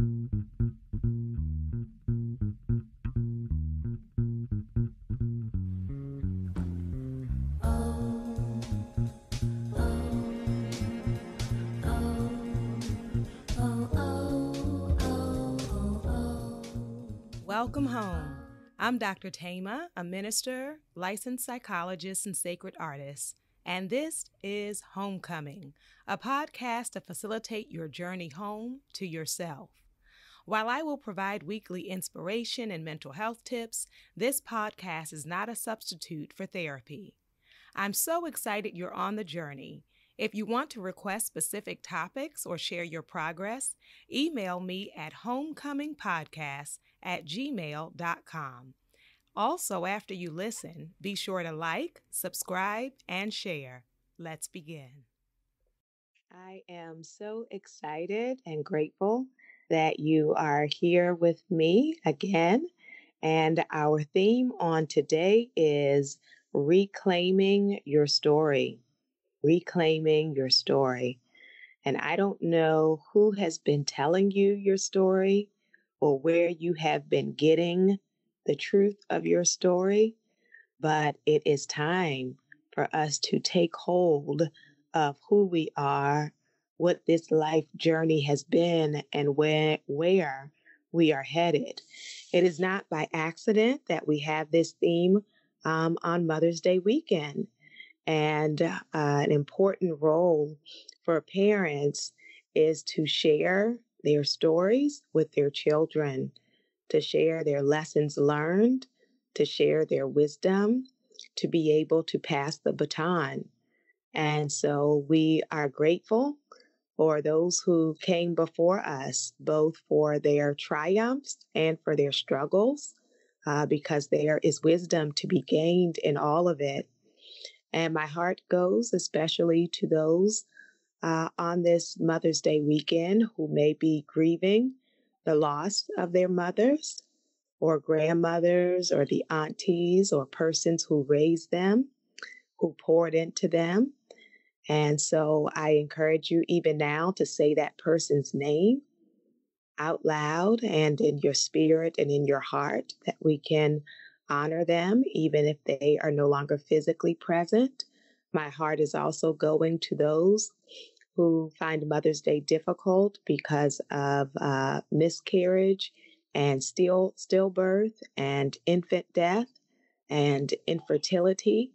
Welcome home. I'm Dr. Thema, a minister, licensed psychologist, and sacred artist, and this is Homecoming, a podcast to facilitate your journey home to yourself. While I will provide weekly inspiration and mental health tips, this podcast is not a substitute for therapy. I'm so excited you're on the journey. If you want to request specific topics or share your progress, email me at homecomingpodcast@gmail.com. Also, after you listen, be sure to like, subscribe, and share. Let's begin. I am so excited and grateful that you are here with me again. And our theme on today is reclaiming your story. Reclaiming your story. And I don't know who has been telling you your story or where you have been getting the truth of your story, but it is time for us to take hold of who we are, what this life journey has been, and where we are headed. It is not by accident that we have this theme on Mother's Day weekend. And an important role for parents is to share their stories with their children, to share their lessons learned, to share their wisdom, to be able to pass the baton. And so we are grateful for those who came before us, both for their triumphs and for their struggles, because there is wisdom to be gained in all of it. And my heart goes especially to those on this Mother's Day weekend who may be grieving the loss of their mothers or grandmothers or the aunties or persons who raised them, who poured into them. And so I encourage you even now to say that person's name out loud and in your spirit and in your heart, that we can honor them even if they are no longer physically present. My heart is also going to those who find Mother's Day difficult because of miscarriage and stillbirth and infant death and infertility.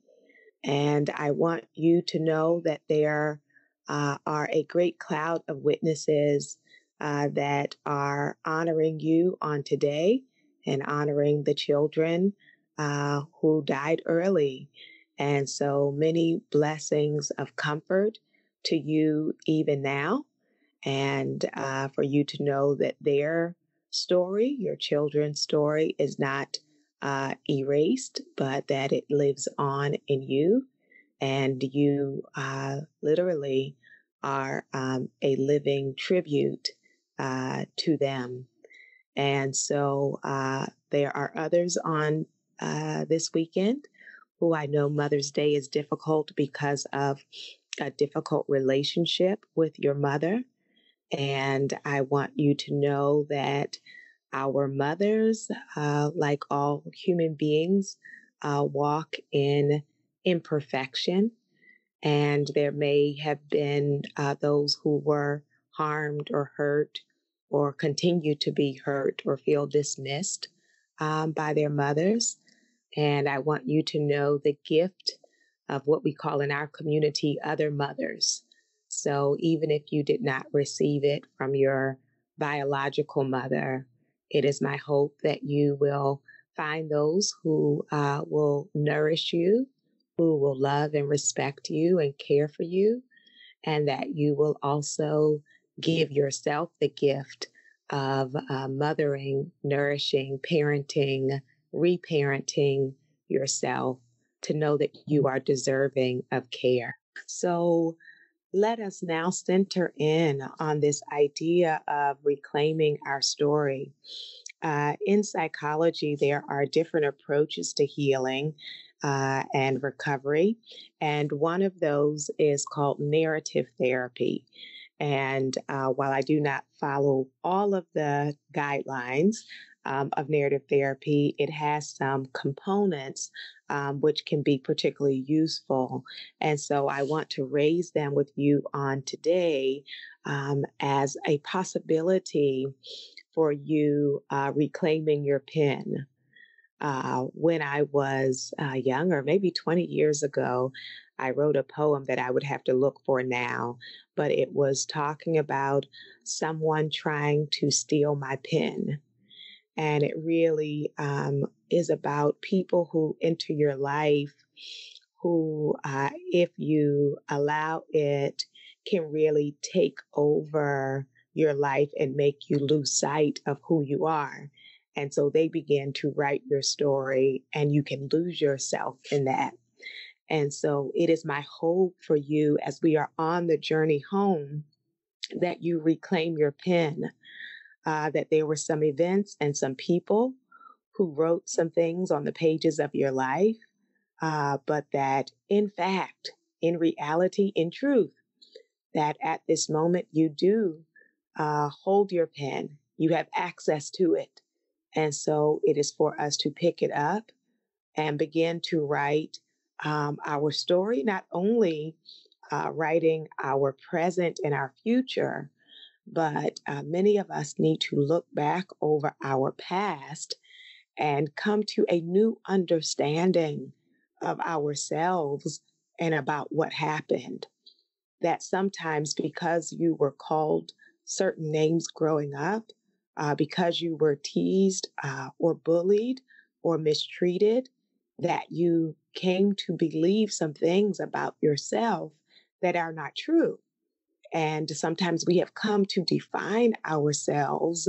And I want you to know that there are a great cloud of witnesses that are honoring you on today and honoring the children who died early. And so many blessings of comfort to you even now, and for you to know that their story, your children's story, is not erased, but that it lives on in you. And you literally are a living tribute to them. And so there are others on this weekend who I know Mother's Day is difficult because of a difficult relationship with your mother. And I want you to know that our mothers, like all human beings, walk in imperfection. And there may have been those who were harmed or hurt or continue to be hurt or feel dismissed by their mothers. And I want you to know the gift of what we call in our community other mothers. So even if you did not receive it from your biological mother, it is my hope that you will find those who will nourish you, who will love and respect you and care for you, and that you will also give yourself the gift of mothering, nourishing, parenting, reparenting yourself to know that you are deserving of care. So let us now center in on this idea of reclaiming our story. In psychology, there are different approaches to healing and recovery, and one of those is called narrative therapy. And while I do not follow all of the guidelines of narrative therapy, it has some components which can be particularly useful. And so I want to raise them with you on today as a possibility for you reclaiming your pen. When I was younger, maybe 20 years ago, I wrote a poem that I would have to look for now, but it was talking about someone trying to steal my pen. And it really is about people who enter your life who, if you allow it, can really take over your life and make you lose sight of who you are. And so they begin to write your story, and you can lose yourself in that. And so it is my hope for you as we are on the journey home that you reclaim your pen, that there were some events and some people who wrote some things on the pages of your life, but that in fact, in reality, in truth, that at this moment you do hold your pen, you have access to it. And so it is for us to pick it up and begin to write our story, not only writing our present and our future, but many of us need to look back over our past and come to a new understanding of ourselves and about what happened. That sometimes because you were called certain names growing up, because you were teased or bullied or mistreated, that you came to believe some things about yourself that are not true. And sometimes we have come to define ourselves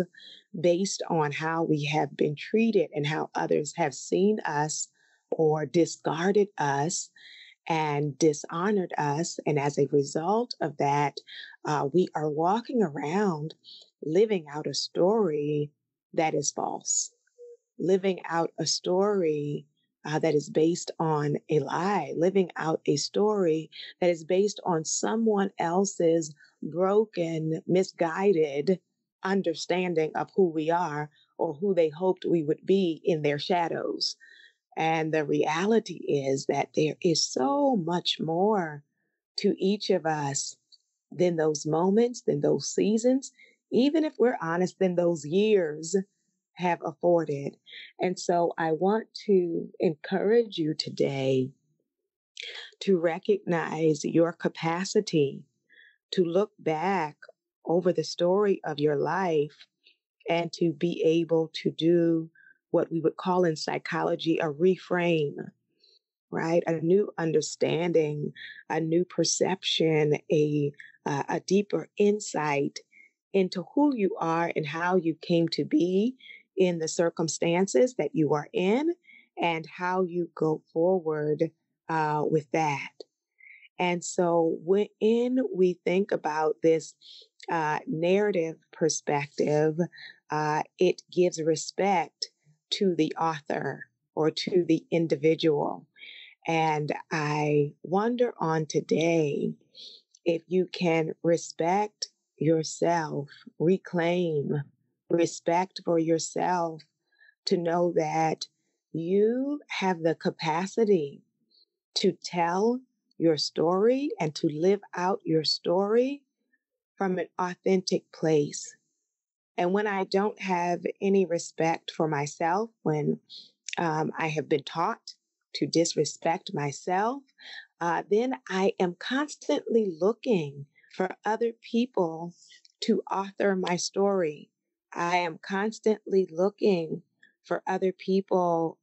based on how we have been treated and how others have seen us or discarded us and dishonored us. And as a result of that, we are walking around living out a story that is false, living out a story that is based on a lie, living out a story that is based on someone else's broken, misguided understanding of who we are or who they hoped we would be in their shadows. And the reality is that there is so much more to each of us than those moments, than those seasons, even if we're honest, than those years have afforded. And so I want to encourage you today to recognize your capacity to look back over the story of your life and to be able to do what we would call in psychology a reframe, right? A new understanding, a new perception, a deeper insight into who you are and how you came to be in the circumstances that you are in and how you go forward with that. And so when we think about this narrative perspective, it gives respect to the author or to the individual. And I wonder on today if you can respect yourself, reclaim respect for yourself to know that you have the capacity to tell your story and to live out your story from an authentic place. And when I don't have any respect for myself, when I have been taught to disrespect myself, then I am constantly looking for other people to author my story. I am constantly looking for other people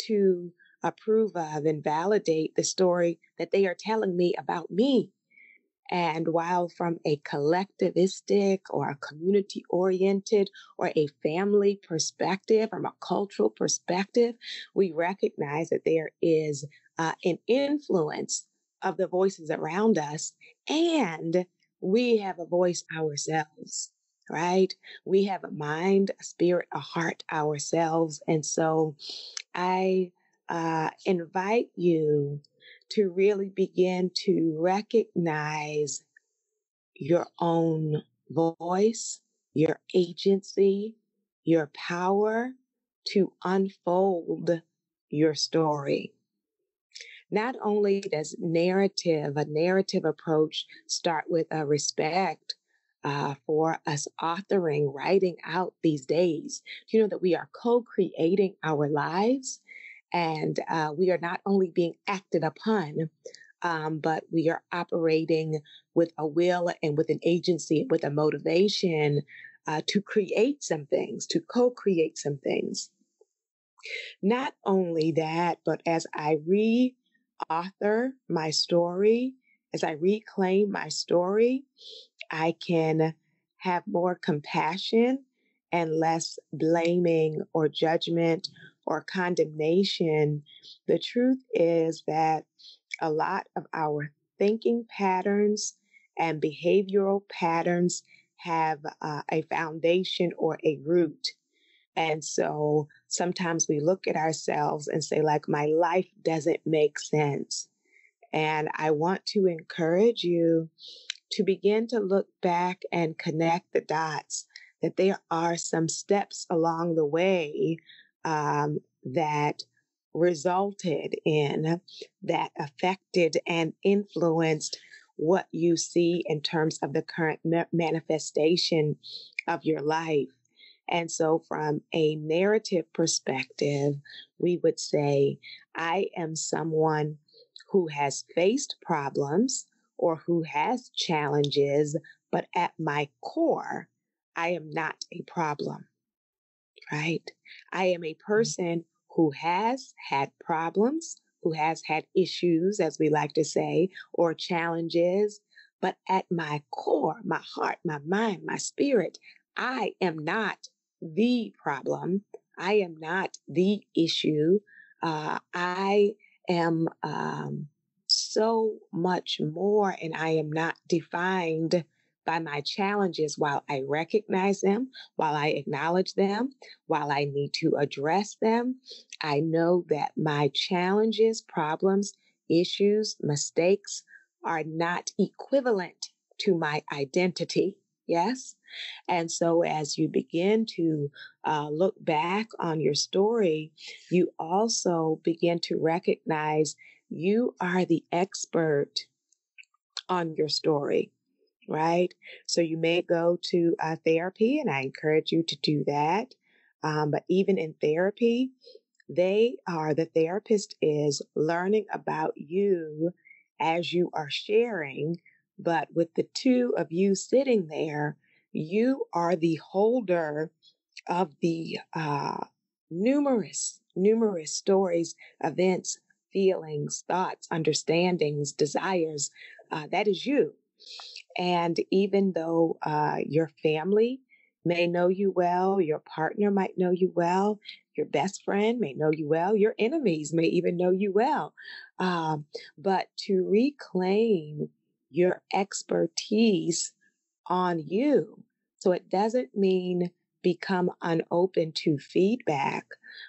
to approve of and validate the story that they are telling me about me. And while from a collectivistic or a community oriented or a family perspective, from a cultural perspective, we recognize that there is an influence of the voices around us, and we have a voice ourselves, right? We have a mind, a spirit, a heart ourselves. And so I invite you to really begin to recognize your own voice, your agency, your power to unfold your story. Not only does a narrative approach start with a respect for us authoring, writing out these days, you know that we are co-creating our lives, and we are not only being acted upon, but we are operating with a will and with an agency, with a motivation to create some things, to co-create some things. Not only that, but as I re-author my story, as I reclaim my story, I can have more compassion and less blaming or judgment or condemnation. The truth is that a lot of our thinking patterns and behavioral patterns have a foundation or a root. And so sometimes we look at ourselves and say, like, my life doesn't make sense. And I want to encourage you to begin to look back and connect the dots, that there are some steps along the way that resulted in, that affected and influenced what you see in terms of the current manifestation of your life. And so, from a narrative perspective, we would say, I am someone who has faced problems or who has challenges, but at my core, I am not a problem, right? I am a person who has had problems, who has had issues, as we like to say, or challenges, but at my core, my heart, my mind, my spirit, I am not the problem. I am not the issue. I am so much more, and I am not defined by my challenges while I recognize them, while I acknowledge them, while I need to address them. I know that my challenges, problems, issues, mistakes are not equivalent to my identity. Yes. And so as you begin to look back on your story, you also begin to recognize you are the expert on your story, right? So you may go to therapy, and I encourage you to do that. But even in therapy, the therapist is learning about you as you are sharing. But with the two of you sitting there, you are the holder of the numerous stories, events, feelings, thoughts, understandings, desires. That is you. And even though your family may know you well, your partner might know you well, your best friend may know you well, your enemies may even know you well. But to reclaim your expertise on you. So it doesn't mean become unopen to feedback,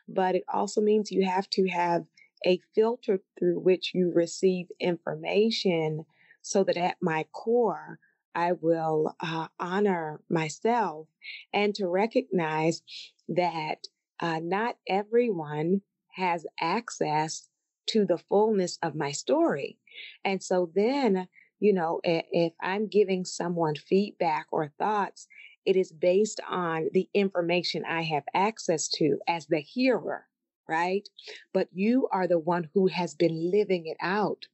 but it also means you have to have a filter through which you receive information, so that at my core, I will honor myself and to recognize that not everyone has access to the fullness of my story. And so then, you know, if I'm giving someone feedback or thoughts, it is based on the information I have access to as the hearer, right? But you are the one who has been living it out.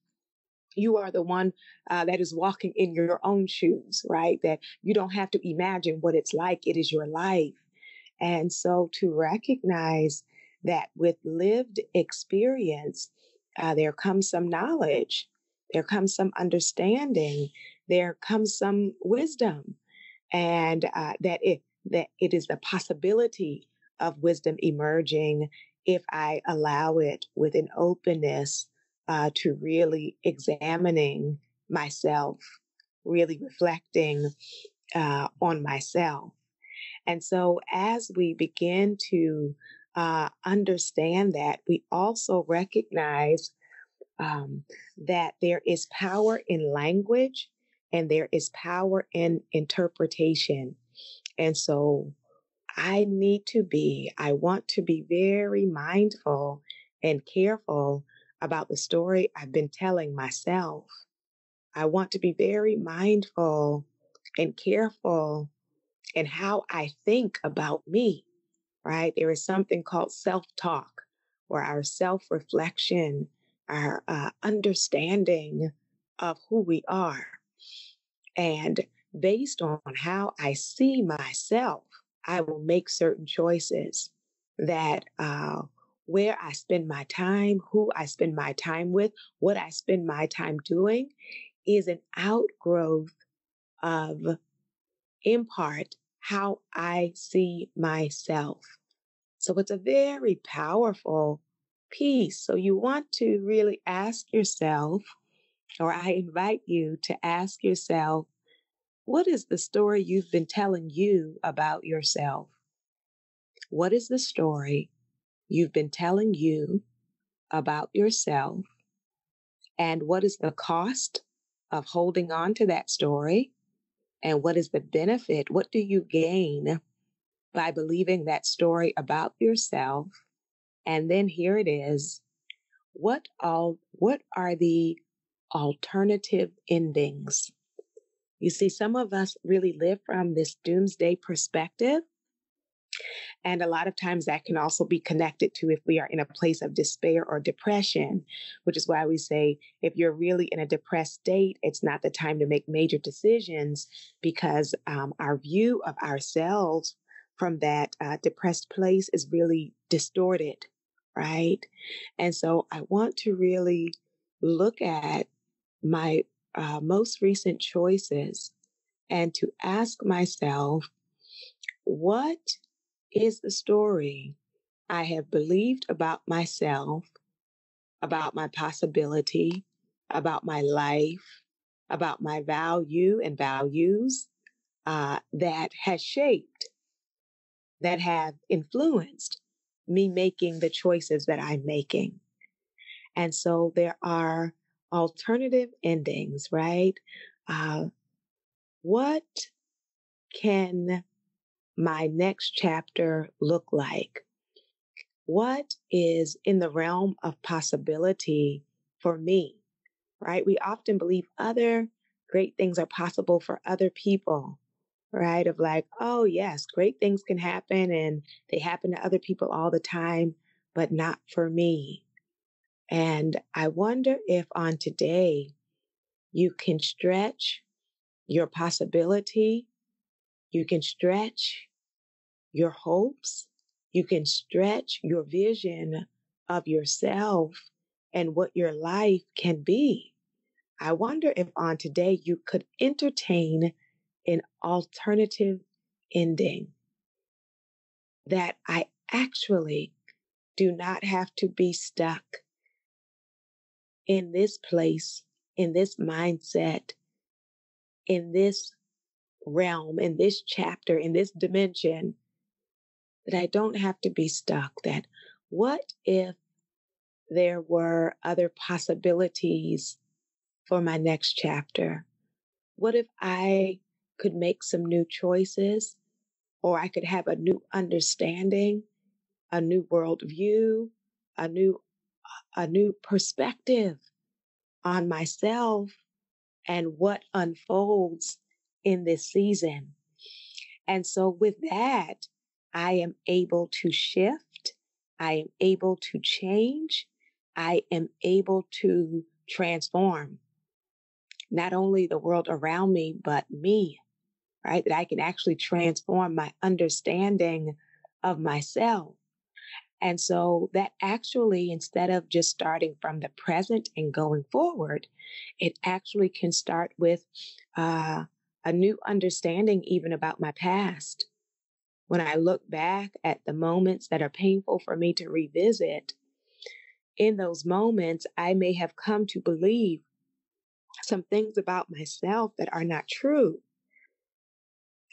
You are the one that is walking in your own shoes, right? That you don't have to imagine what it's like. It is your life. And so to recognize that with lived experience, there comes some knowledge, there comes some understanding, there comes some wisdom, and that it is the possibility of wisdom emerging if I allow it with an openness to really examining myself, really reflecting on myself. And so, as we begin to understand that, we also recognize that there is power in language and there is power in interpretation. And so I want to be very mindful and careful about the story I've been telling myself. I want to be very mindful and careful in how I think about me, right? There is something called self-talk, or our self-reflection, our understanding of who we are. And based on how I see myself, I will make certain choices that where I spend my time, who I spend my time with, what I spend my time doing is an outgrowth of, in part, how I see myself. So it's a very powerful piece. So you want to really ask yourself, or I invite you to ask yourself, what is the story you've been telling you about yourself? What is the story you've been telling you about yourself? And what is the cost of holding on to that story? And what is the benefit? What do you gain by believing that story about yourself? And then here it is. What are the alternative endings? You see, some of us really live from this doomsday perspective. And a lot of times that can also be connected to if we are in a place of despair or depression, which is why we say if you're really in a depressed state, it's not the time to make major decisions, because our view of ourselves from that depressed place is really distorted, right? And so I want to really look at my most recent choices and to ask myself, what is the story I have believed about myself, about my possibility, about my life, about my value and values that has shaped, that have influenced me making the choices that I'm making? And so there are alternative endings, right? What can my next chapter look like? What is in the realm of possibility for me, right? We often believe other great things are possible for other people, right? Of like, oh, yes, great things can happen and they happen to other people all the time, but not for me. And I wonder if on today you can stretch your possibility, you can stretch your hopes, you can stretch your vision of yourself and what your life can be. I wonder if on today you could entertain an alternative ending, that I actually do not have to be stuck in this place, in this mindset, in this realm, in this chapter, in this dimension, that I don't have to be stuck. That what if there were other possibilities for my next chapter? What if I could make some new choices, or I could have a new understanding, a new worldview, a new perspective on myself and what unfolds in this season? And so with that, I am able to shift. I am able to change. I am able to transform not only the world around me, but me, right? That I can actually transform my understanding of myself. And so that actually, instead of just starting from the present and going forward, it actually can start with a new understanding even about my past. When I look back at the moments that are painful for me to revisit, in those moments, I may have come to believe some things about myself that are not true.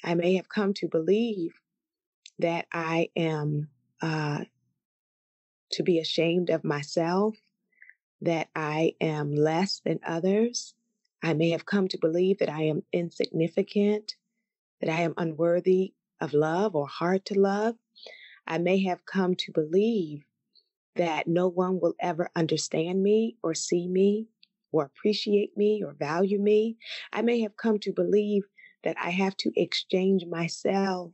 I may have come to believe that I am to be ashamed of myself, that I am less than others. I may have come to believe that I am insignificant, that I am unworthy of love or hard to love. I may have come to believe that no one will ever understand me or see me or appreciate me or value me. I may have come to believe that I have to exchange myself.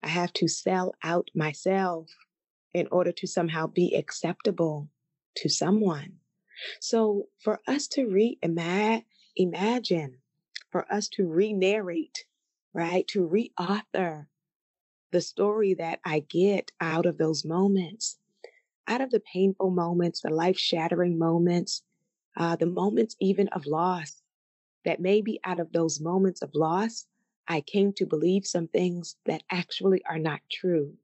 I have to sell out myself in order to somehow be acceptable to someone. So for us to imagine, for us to re-narrate, right, to reauthor the story that I get out of those moments, out of the painful moments, the life-shattering moments, the moments even of loss, that maybe out of those moments of loss, I came to believe some things that actually are not true.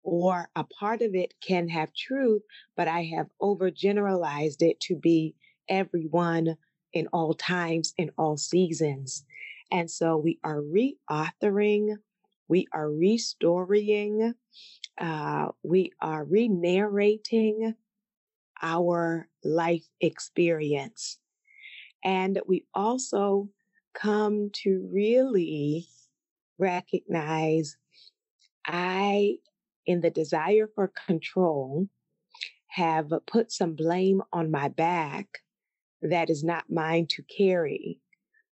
Or a part of it can have truth, but I have overgeneralized it to be everyone in all times, in all seasons. And so we are reauthoring, we are restoring, we are re-narrating our life experience. And we also come to really recognize in the desire for control, have put some blame on my back that is not mine to carry,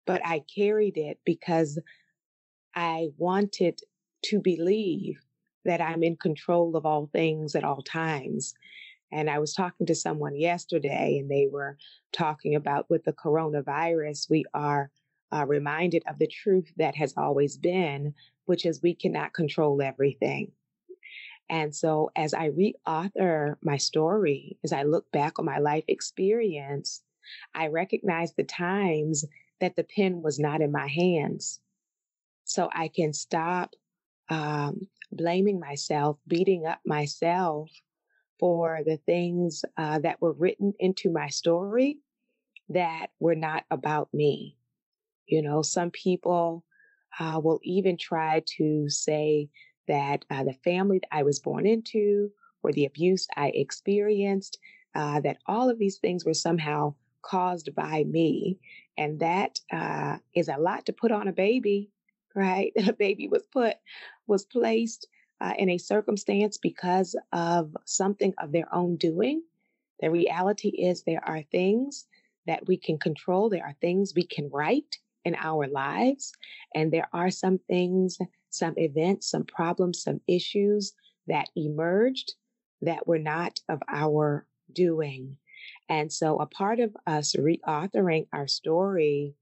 but I carried it because I wanted to believe that I'm in control of all things at all times. And I was talking to someone yesterday, and they were talking about with the coronavirus, we are reminded of the truth that has always been, which is we cannot control everything. And so as I reauthor my story, as I look back on my life experience, I recognize the times that the pen was not in my hands. So I can stop blaming myself, beating up myself for the things that were written into my story that were not about me. You know, some people will even try to say that the family that I was born into or the abuse I experienced, that all of these things were somehow caused by me. And that is a lot to put on a baby, right? A baby was placed in a circumstance because of something of their own doing. The reality is there are things that we can control. There are things we can right in our lives. And there are some things, some events, some problems, some issues that emerged that were not of our doing. And so a part of us reauthoring our story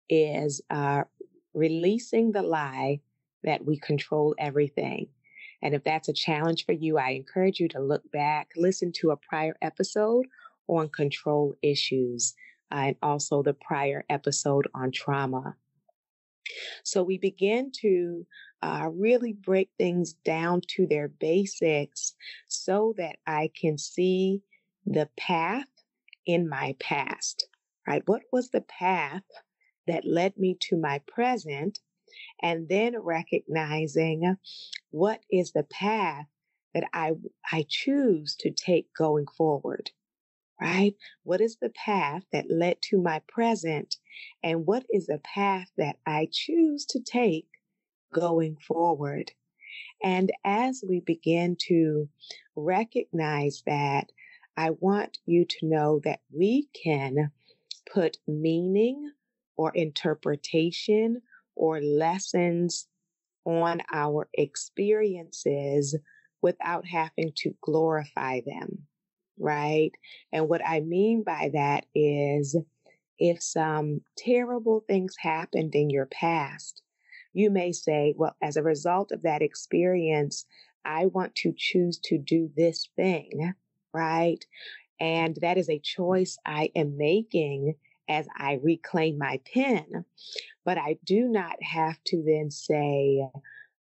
is releasing the lie that we control everything. And if that's a challenge for you, I encourage you to look back, listen to a prior episode on control issues, and also the prior episode on trauma. So we begin to really break things down to their basics so that I can see the path in my past, right? What was the path that led me to my present? And then recognizing what is the path that I choose to take going forward, right? What is the path that led to my present? And what is the path that I choose to take going forward? And as we begin to recognize that, I want you to know that we can put meaning or interpretation or lessons on our experiences without having to glorify them, right? And what I mean by that is if some terrible things happened in your past, you may say, well, as a result of that experience, I want to choose to do this thing, right? And that is a choice I am making as I reclaim my pen. But I do not have to then say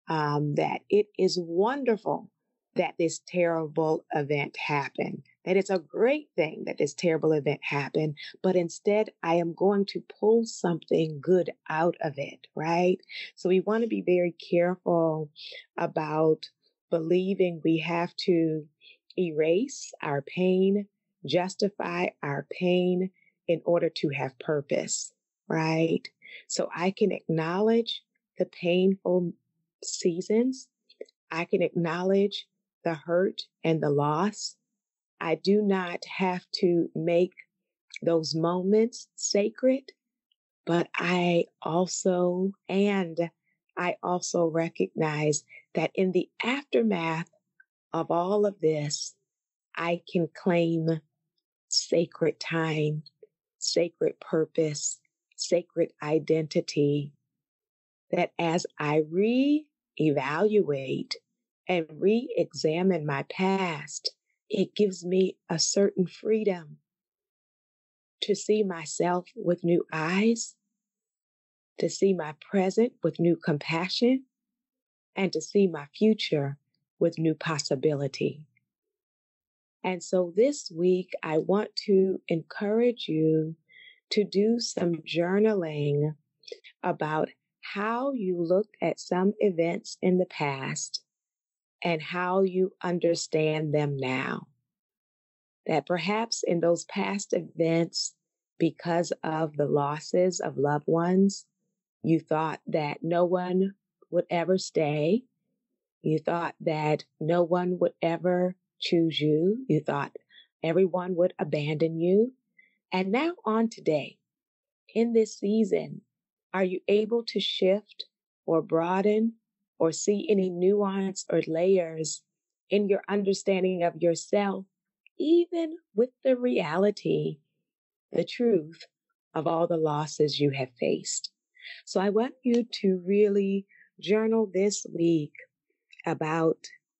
that it is wonderful that this terrible event happened, that it's a great thing that this terrible event happened, but instead I am going to pull something good out of it, right? So we want to be very careful about believing we have to erase our pain, justify our pain in order to have purpose. right? So I can acknowledge the painful seasons. I can acknowledge the hurt and the loss. I do not have to make those moments sacred, but I also recognize that in the aftermath of all of this, I can claim sacred time, sacred purpose, sacred identity, that as I re-evaluate and re-examine my past, it gives me a certain freedom to see myself with new eyes, to see my present with new compassion, and to see my future with new possibility. And so this week, I want to encourage you to do some journaling about how you looked at some events in the past and how you understand them now. That perhaps in those past events, because of the losses of loved ones, you thought that no one would ever stay. You thought that no one would ever choose you. You thought everyone would abandon you. And now on today, in this season, are you able to shift or broaden or see any nuance or layers in your understanding of yourself, even with the reality, the truth of all the losses you have faced? So I want you to really journal this week about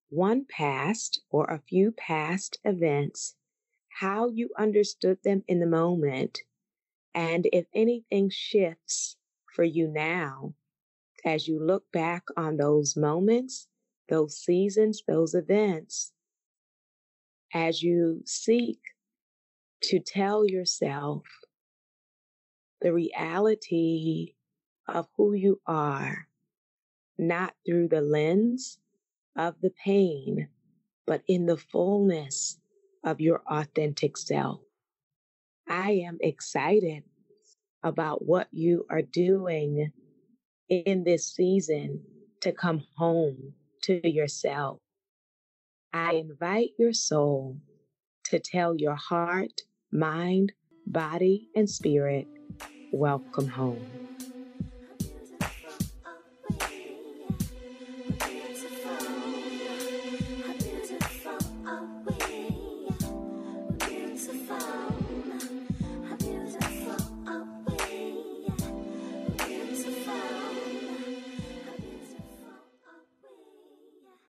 one past or a few past events, how you understood them in the moment, and if anything shifts for you now as you look back on those moments, those seasons, those events, as you seek to tell yourself the reality of who you are, not through the lens of the pain, but in the fullness of your authentic self. I am excited about what you are doing in this season to come home to yourself. I invite your soul to tell your heart, mind, body, and spirit, welcome home.